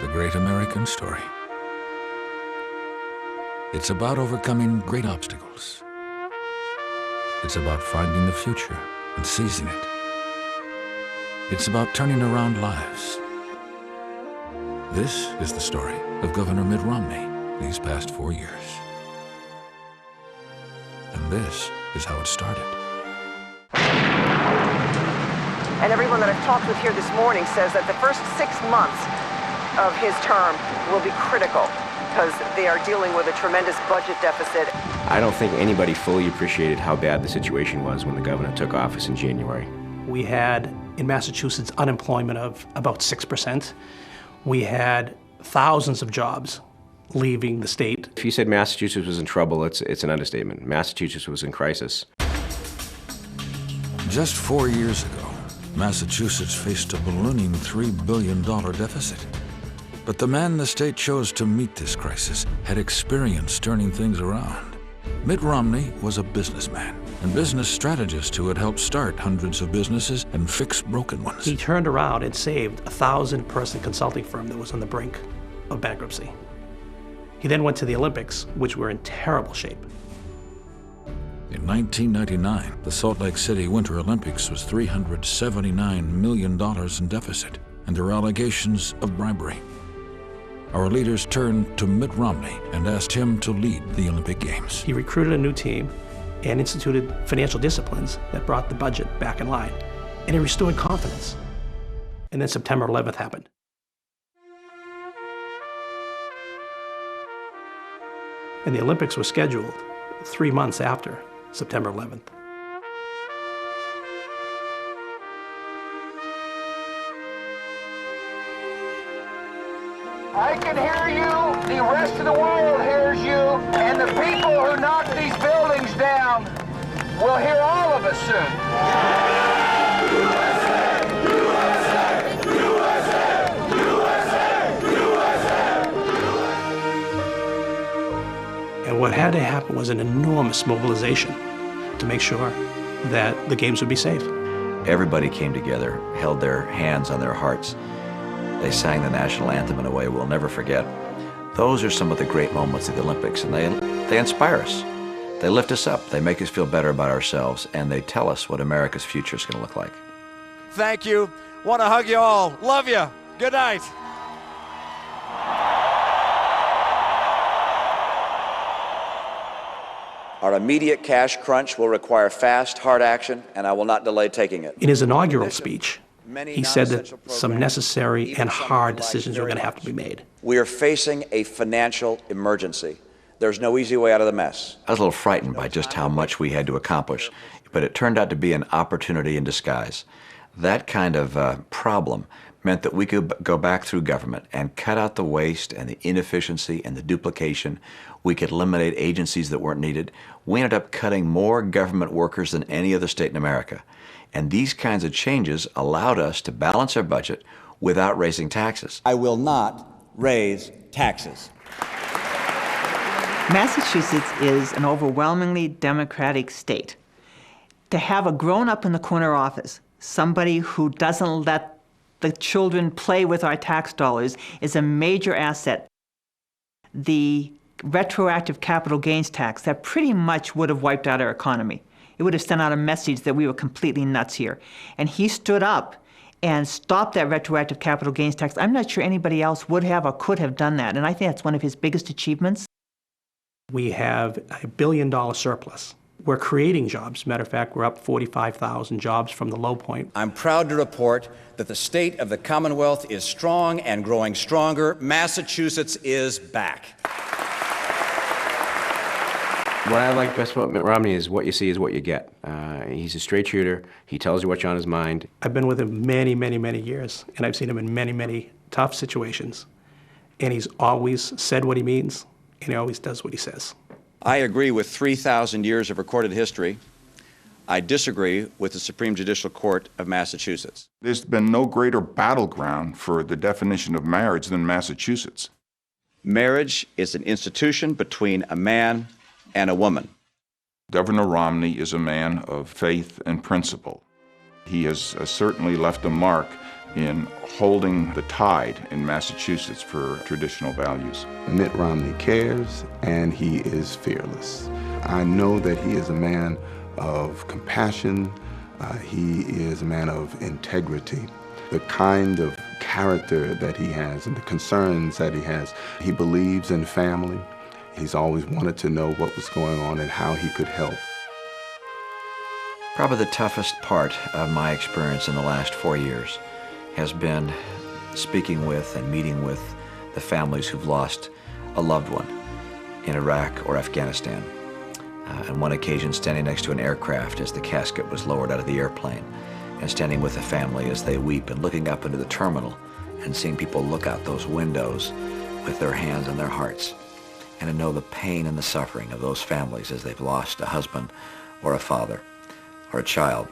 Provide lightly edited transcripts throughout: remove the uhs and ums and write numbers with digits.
the great American story. It's about overcoming great obstacles. It's about finding the future and seizing it. It's about turning around lives. This is the story of Governor Mitt Romney these past 4 years. And this is how it started. And everyone that I've talked with here this morning says that the first 6 months of his term will be critical because they are dealing with a tremendous budget deficit. I don't think anybody fully appreciated how bad the situation was when the governor took office in January. We had, in Massachusetts, unemployment of about 6%. We had thousands of jobs leaving the state. If you said Massachusetts was in trouble, it's an understatement. Massachusetts was in crisis. Just 4 years ago, Massachusetts faced a ballooning $3 billion deficit. But the man the state chose to meet this crisis had experience turning things around. Mitt Romney was a businessman and business strategist who had helped start hundreds of businesses and fix broken ones. He turned around and saved a 1,000-person consulting firm that was on the brink of bankruptcy. He then went to the Olympics, which were in terrible shape. In 1999, the Salt Lake City Winter Olympics was $379 million in deficit, and there were allegations of bribery. Our leaders turned to Mitt Romney and asked him to lead the Olympic Games. He recruited a new team and instituted financial disciplines that brought the budget back in line. And he restored confidence. And then September 11th happened. And the Olympics were scheduled 3 months after September 11th. I can hear you, the rest of the world hears you, and the people who knock these buildings down will hear all of us soon. USA! USA! USA! USA! USA! And what had to happen was an enormous mobilization to make sure that the games would be safe. Everybody came together, held their hands on their hearts. They sang the national anthem in a way we'll never forget. Those are some of the great moments of the Olympics, and they inspire us. They lift us up, they make us feel better about ourselves, and they tell us what America's future is going to look like. Thank you. Want to hug you all. Love you. Good night. Our immediate cash crunch will require fast, hard action, and I will not delay taking it. In his inaugural speech, he said that some necessary and hard decisions are going to have to be made. We are facing a financial emergency. There's no easy way out of the mess. I was a little frightened by just how much we had to accomplish, but it turned out to be an opportunity in disguise. That kind of problem meant that we could go back through government and cut out the waste and the inefficiency and the duplication. We could eliminate agencies that weren't needed. We ended up cutting more government workers than any other state in America. And these kinds of changes allowed us to balance our budget without raising taxes. I will not raise taxes. Massachusetts is an overwhelmingly Democratic state. To have a grown-up in the corner office, somebody who doesn't let the children play with our tax dollars, is a major asset. The retroactive capital gains tax, that pretty much would have wiped out our economy. It would have sent out a message that we were completely nuts here. And he stood up and stopped that retroactive capital gains tax. I'm not sure anybody else would have or could have done that, and I think that's one of his biggest achievements. We have a $1 billion surplus. We're creating jobs. Matter of fact, we're up 45,000 jobs from the low point. I'm proud to report that the state of the Commonwealth is strong and growing stronger. Massachusetts is back. What I like best about Mitt Romney is what you see is what you get. He's a straight shooter. He tells you what's on his mind. I've been with him many, many, many years, and I've seen him in many, many tough situations. And he's always said what he means, and he always does what he says. I agree with 3,000 years of recorded history. I disagree with the Supreme Judicial Court of Massachusetts. There's been no greater battleground for the definition of marriage than Massachusetts. Marriage is an institution between a man and a woman. Governor Romney is a man of faith and principle. He has certainly left a mark in holding the tide in Massachusetts for traditional values. Mitt Romney cares, and he is fearless. I know that he is a man of compassion. He is a man of integrity. The kind of character that he has and the concerns that he has. He believes in family. He's always wanted to know what was going on and how he could help. Probably the toughest part of my experience in the last 4 years has been speaking with and meeting with the families who've lost a loved one in Iraq or Afghanistan. On one occasion, standing next to an aircraft as the casket was lowered out of the airplane, and standing with the family as they weep and looking up into the terminal and seeing people look out those windows with their hands on their hearts, and to know the pain and the suffering of those families as they've lost a husband or a father or a child.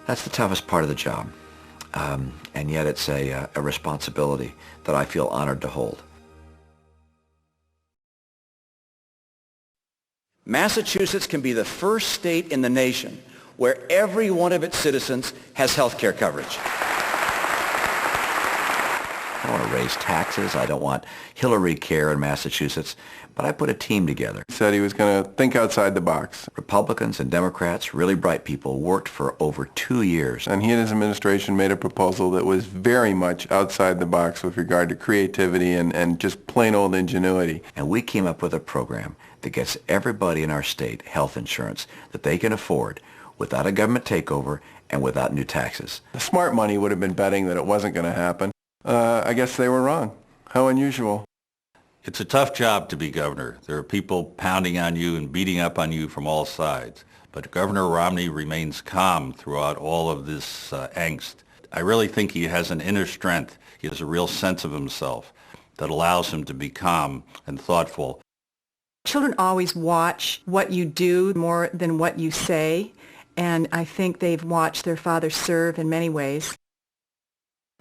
That's the toughest part of the job. And yet it's a responsibility that I feel honored to hold. Massachusetts can be the first state in the nation where every one of its citizens has health care coverage. I don't want to raise taxes. I don't want Hillary care in Massachusetts. But I put a team together. He said he was going to think outside the box. Republicans and Democrats, really bright people, worked for over 2 years. And he and his administration made a proposal that was very much outside the box with regard to creativity and just plain old ingenuity. And we came up with a program that gets everybody in our state health insurance that they can afford without a government takeover and without new taxes. The smart money would have been betting that it wasn't going to happen. I guess they were wrong. How unusual. It's a tough job to be governor. There are people pounding on you and beating up on you from all sides. But Governor Romney remains calm throughout all of this angst. I really think he has an inner strength. He has a real sense of himself that allows him to be calm and thoughtful. Children always watch what you do more than what you say, and I think they've watched their father serve in many ways.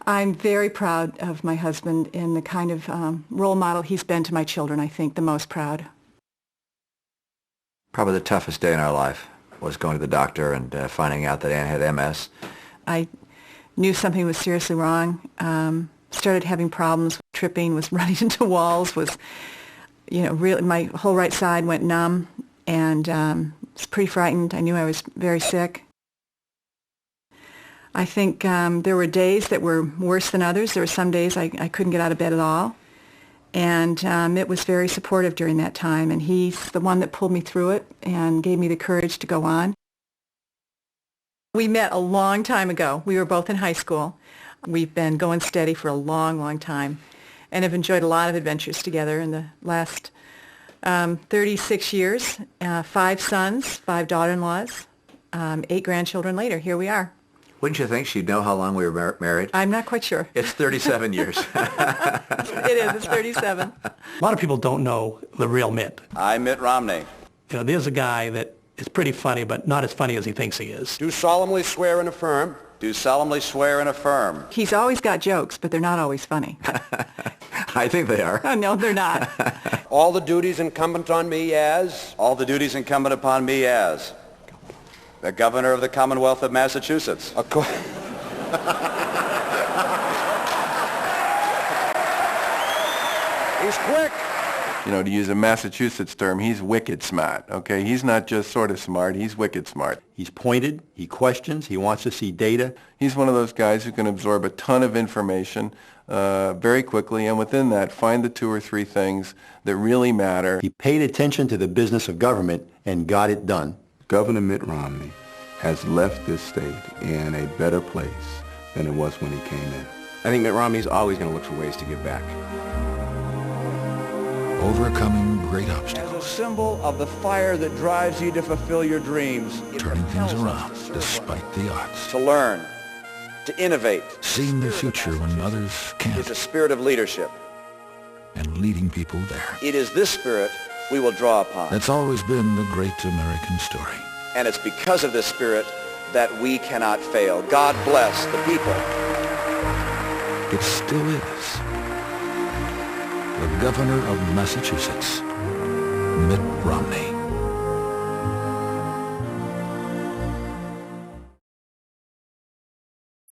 I'm very proud of my husband and the kind of role model he's been to my children, I think the most proud. Probably the toughest day in our life was going to the doctor and finding out that Ann had MS. I knew something was seriously wrong, started having problems, tripping, was running into walls, was, really, my whole right side went numb, and was pretty frightened. I knew I was very sick. I think there were days that were worse than others. There were some days I couldn't get out of bed at all. And Mitt was very supportive during that time, and he's the one that pulled me through it and gave me the courage to go on. We met a long time ago. We were both in high school. We've been going steady for a long, long time and have enjoyed a lot of adventures together in the last 36 years, 5 sons, 5 daughter-in-laws, 8 grandchildren later. Here we are. Wouldn't you think she'd know how long we were married? I'm not quite sure. It's 37 years. It is. It's 37. A lot of people don't know the real Mitt. I'm Mitt Romney. There's a guy that is pretty funny, but not as funny as he thinks he is. Do solemnly swear and affirm. Do solemnly swear and affirm. He's always got jokes, but they're not always funny. I think they are. Oh, no, they're not. All the duties incumbent on me as. All the duties incumbent upon me as. The Governor of the Commonwealth of Massachusetts. He's quick. To use a Massachusetts term, he's wicked smart, okay? He's not just sort of smart, he's wicked smart. He's pointed, he questions, he wants to see data. He's one of those guys who can absorb a ton of information very quickly, and within that, find the 2 or 3 things that really matter. He paid attention to the business of government and got it done. Governor Mitt Romney has left this state in a better place than it was when he came in. I think Mitt Romney's always going to look for ways to give back. Overcoming great obstacles. As a symbol of the fire that drives you to fulfill your dreams. Turning things around despite the odds. To learn, to innovate. Seeing the future when others can't. It's a spirit of leadership. And leading people there. It is this spirit we will draw upon. That's always been the great American story. And it's because of this spirit that we cannot fail. God bless the people. It still is. The Governor of Massachusetts, Mitt Romney.